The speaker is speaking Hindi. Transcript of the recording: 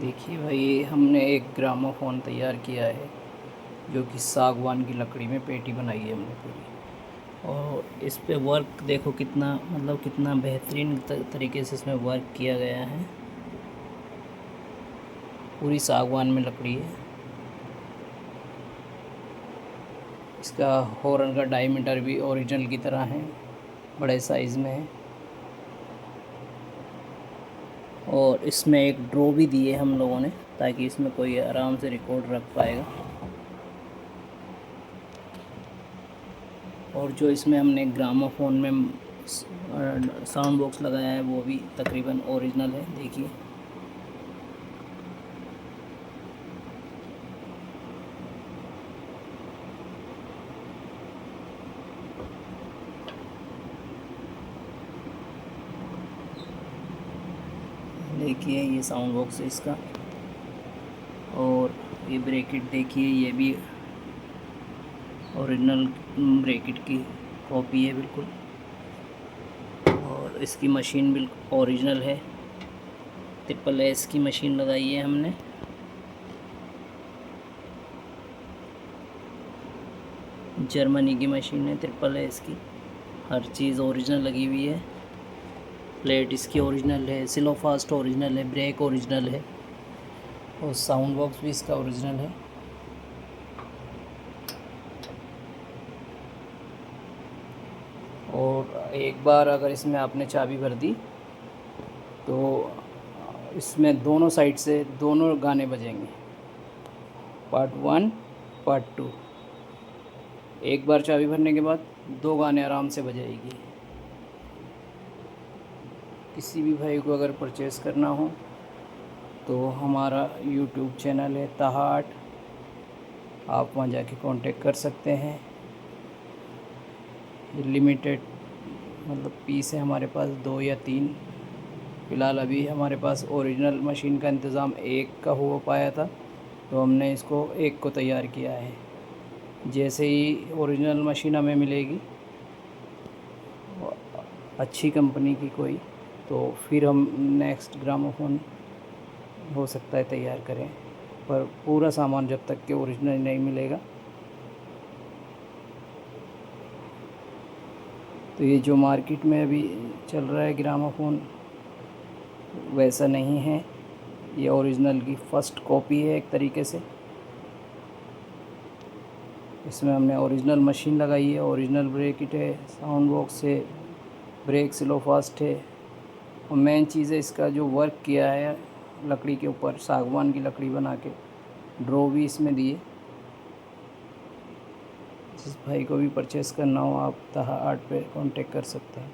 देखिए भाई, हमने एक ग्रामोफोन तैयार किया है जो कि सागवान की लकड़ी में पेटी बनाई है हमने पूरी। और इस पे वर्क देखो कितना, मतलब कितना बेहतरीन तरीके से इसमें वर्क किया गया है। पूरी सागवान में लकड़ी है। इसका हॉर्न का डायमीटर भी ओरिजिनल की तरह है, बड़े साइज़ में है। और इसमें एक ड्रॉ भी दी है हम लोगों ने, ताकि इसमें कोई आराम से रिकॉर्ड रख पाएगा। और जो इसमें हमने ग्रामोफोन में साउंड बॉक्स लगाया है वो भी तकरीबन ओरिजिनल है। देखिए, देखिए ये साउंड बॉक्स है इसका। और ये ब्रैकेट देखिए, ये भी ओरिजिनल ब्रैकेट की कॉपी है बिल्कुल। और इसकी मशीन बिल्कुल ओरिजिनल है। SSS की मशीन लगाई है हमने। जर्मनी की मशीन है SSS की। हर चीज़ ओरिजिनल लगी हुई है। प्लेट इसकी ओरिजिनल है, सिलो फास्ट ओरिजिनल है, ब्रेक ओरिजिनल है और साउंड बॉक्स भी इसका ओरिजिनल है। और एक बार अगर इसमें आपने चाबी भर दी तो इसमें दोनों साइड से दोनों गाने बजेंगे, पार्ट 1 पार्ट 2। एक बार चाबी भरने के बाद 2 गाने आराम से बजाएगी। किसी भी भाई को अगर परचेज़ करना हो तो हमारा यूट्यूब चैनल है ताहा आर्ट, आप वहाँ जाके कांटेक्ट कर सकते हैं। लिमिटेड मतलब पीस है हमारे पास, 2 या 3। फ़िलहाल अभी हमारे पास ओरिजिनल मशीन का इंतज़ाम एक का हो पाया था, तो हमने इसको एक को तैयार किया है। जैसे ही ओरिजिनल मशीन हमें मिलेगी अच्छी कंपनी की कोई, तो फिर हम नेक्स्ट ग्रामोफोन हो सकता है तैयार करें। पर पूरा सामान जब तक के ओरिजिनल नहीं मिलेगा। तो ये जो मार्केट में अभी चल रहा है ग्रामोफोन, वैसा नहीं है। ये ओरिजिनल की फ़र्स्ट कॉपी है एक तरीके से। इसमें हमने ओरिजिनल मशीन लगाई है, ओरिजिनल ब्रेकेट है, साउंड बॉक्स है, ब्रेक स्लो फास्ट है। और मेन चीज़ है इसका जो वर्क किया है लकड़ी के ऊपर, सागवान की लकड़ी बना के ड्रॉ भी इसमें दिए। जिस भाई को भी परचेज़ करना हो आप ताहा आर्ट पे कांटेक्ट कर सकते हैं।